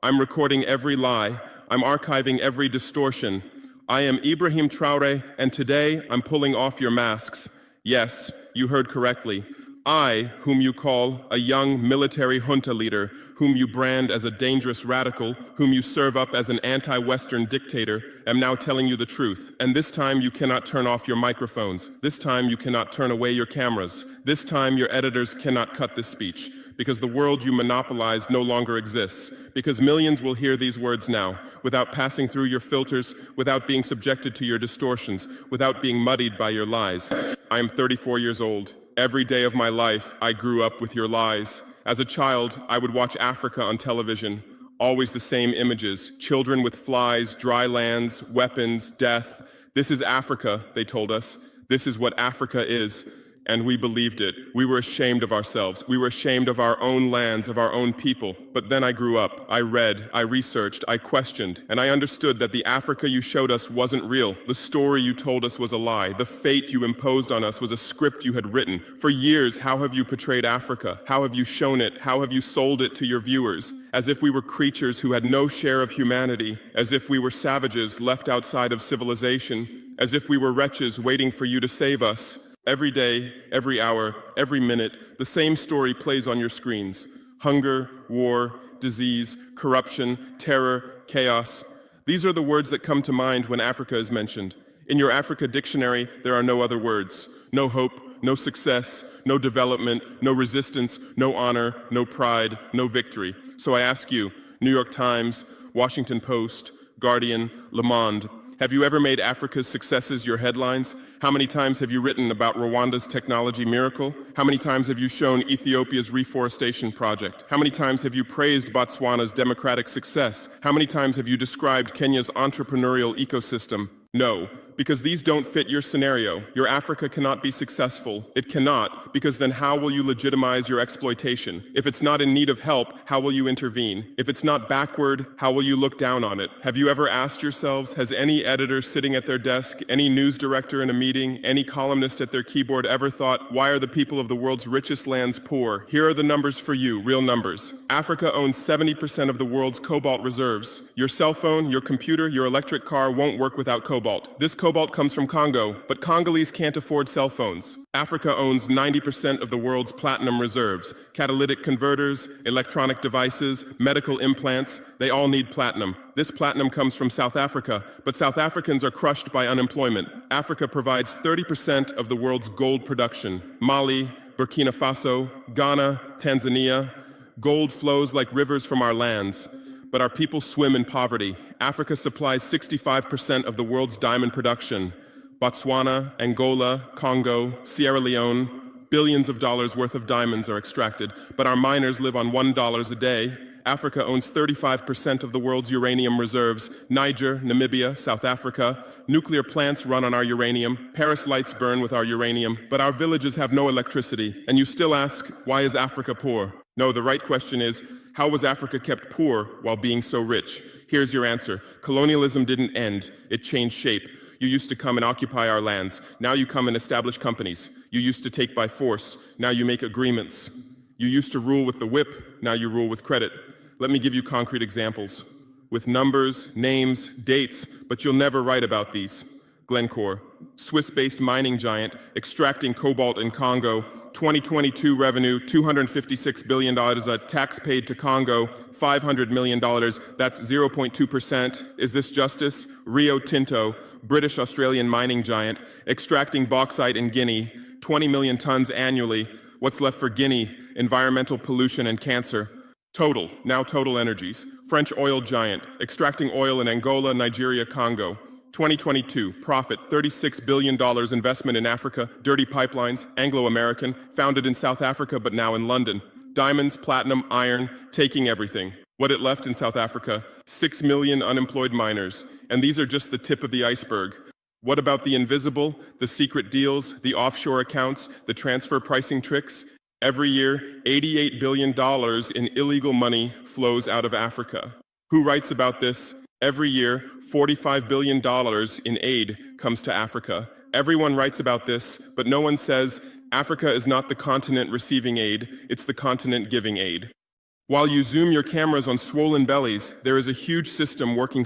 I'm recording every lie. I'm archiving every distortion. I am Ibrahim Traore, and today I'm pulling off your masks. Yes, you heard correctly. I, whom you call a young military junta leader, whom you brand as a dangerous radical, whom you serve up as an anti-Western dictator, am now telling you the truth. And this time you cannot turn off your microphones. This time you cannot turn away your cameras. This time your editors cannot cut this speech, because the world you monopolize no longer exists, because millions will hear these words now, without passing through your filters, without being subjected to your distortions, without being muddied by your lies. I am 34 years old. Every day of my life, I grew up with your lies. As a child, I would watch Africa on television. Always the same images: children with flies, dry lands, weapons, death. This is Africa, they told us. This is what Africa is. And we believed it. We were ashamed of ourselves. We were ashamed of our own lands, of our own people. But then I grew up. I read, I researched, I questioned, and I understood that the Africa you showed us wasn't real. The story you told us was a lie. The fate you imposed on us was a script you had written. For years, how have you portrayed Africa? How have you shown it? How have you sold it to your viewers? As if we were creatures who had no share of humanity, as if we were savages left outside of civilization, as if we were wretches waiting for you to save us. Every day, every hour, every minute, the same story plays on your screens. Hunger, war, disease, corruption, terror, chaos. These are the words that come to mind when Africa is mentioned. In your Africa dictionary, there are no other words. No hope, no success, no development, no resistance, no honor, no pride, no victory. So I ask you, New York Times, Washington Post, Guardian, Le Monde, have you ever made Africa's successes your headlines? How many times have you written about Rwanda's technology miracle? How many times have you shown Ethiopia's reforestation project? How many times have you praised Botswana's democratic success? How many times have you described Kenya's entrepreneurial ecosystem? No, because these don't fit your scenario. Your Africa cannot be successful. It cannot, because then how will you legitimize your exploitation? If it's not in need of help, how will you intervene? If it's not backward, how will you look down on it? Have you ever asked yourselves, has any editor sitting at their desk, any news director in a meeting, any columnist at their keyboard ever thought, why are the people of the world's richest lands poor? Here are the numbers for you, real numbers. Africa owns 70% of the world's cobalt reserves. Your cell phone, your computer, your electric car won't work without cobalt. This cobalt comes from Congo, but Congolese can't afford cell phones. Africa owns 90% of the world's platinum reserves. Catalytic converters, electronic devices, medical implants, they all need platinum. This platinum comes from South Africa, but South Africans are crushed by unemployment. Africa provides 30% of the world's gold production. Mali, Burkina Faso, Ghana, Tanzania. Gold flows like rivers from our lands, but our people swim in poverty. Africa supplies 65% of the world's diamond production. Botswana, Angola, Congo, Sierra Leone, billions of dollars worth of diamonds are extracted, but our miners live on $1 a day. Africa owns 35% of the world's uranium reserves. Niger, Namibia, South Africa. Nuclear plants run on our uranium. Paris lights burn with our uranium, but our villages have no electricity. And you still ask, why is Africa poor? No, the right question is, how was Africa kept poor while being so rich? Here's your answer. Colonialism didn't end. It changed shape. You used to come and occupy our lands. Now you come and establish companies. You used to take by force. Now you make agreements. You used to rule with the whip. Now you rule with credit. Let me give you concrete examples. With numbers, names, dates, but you'll never write about these. Glencore, Swiss-based mining giant, extracting cobalt in Congo. 2022 revenue, $256 billion. A tax paid to Congo, $500 million. That's 0.2%. Is this justice? Rio Tinto, British-Australian mining giant, extracting bauxite in Guinea, 20 million tons annually. What's left for Guinea? Environmental pollution and cancer. Total, now Total Energies, French oil giant, extracting oil in Angola, Nigeria, Congo. 2022, profit, $36 billion investment in Africa, dirty pipelines, Anglo-American, founded in South Africa but now in London. Diamonds, platinum, iron, taking everything. What it left in South Africa? 6 million unemployed miners. And these are just the tip of the iceberg. What about the invisible, the secret deals, the offshore accounts, the transfer pricing tricks? Every year, $88 billion in illegal money flows out of Africa. Who writes about this? Every year, $45 billion in aid comes to Africa. Everyone writes about this, but no one says Africa is not the continent receiving aid, it's the continent giving aid. While you zoom your cameras on swollen bellies, there is a huge system working